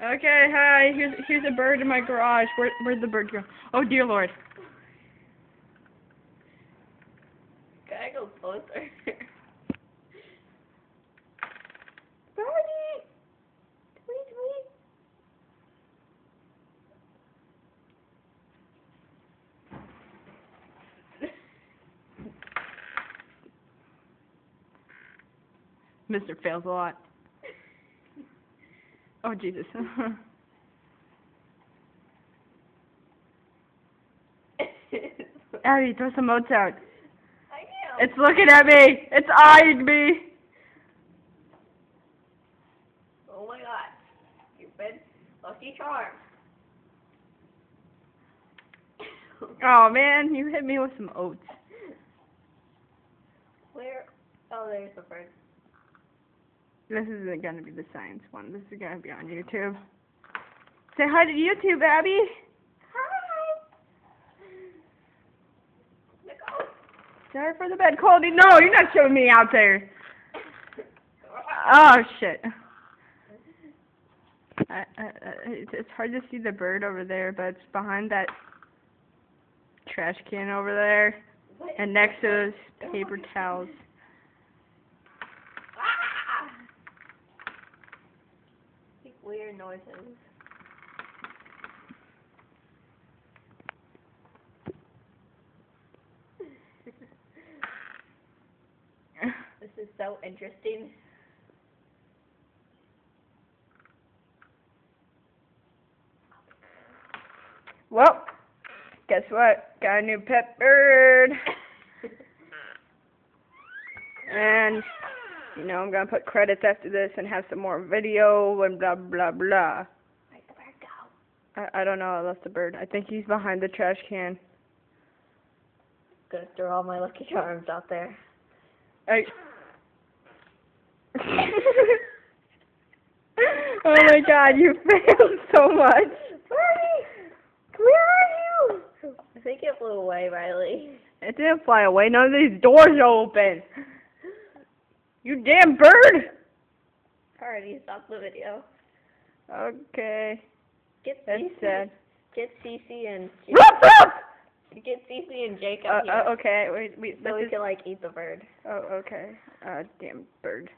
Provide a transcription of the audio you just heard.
Okay, hi. Here's a bird in my garage. Where'd the bird go? Oh dear Lord. Gotta go closer. Birdie! Tweet, tweet. Mr. fails a lot. Oh Jesus. Abby, throw some oats out. I am. It's looking at me. It's eyeing me. Oh my god. Stupid. Lucky Charm. Oh man, you hit me with some oats. Where? Oh, there's the bird. This isn't gonna be the science one. This is gonna be on YouTube. Say hi to YouTube, Abby. Hi. Nicole. Sorry for the bad quality. No, you're not showing me out there. Oh shit. It's hard to see the bird over there, but it's behind that trash can over there, and next to those paper towels. Ah! Make weird noises. This is so interesting. Well, guess what? Got a new pet bird. And, you know, I'm gonna put credits after this and have some more video and blah blah blah. Where'd the bird go? I don't know, I left the bird. I think he's behind the trash can. Gonna throw all my Lucky Charms out there. I... Oh my god, you failed so much. Birdie! Where are you? I think it flew away, Riley. It didn't fly away. None of these doors are open. You damn bird! Alrighty, stop the video. Okay. Get That's Cece. sad. Get Cece and get Cece and Jake up here. Okay, wait, So we can like eat the bird. Oh, okay. Damn bird.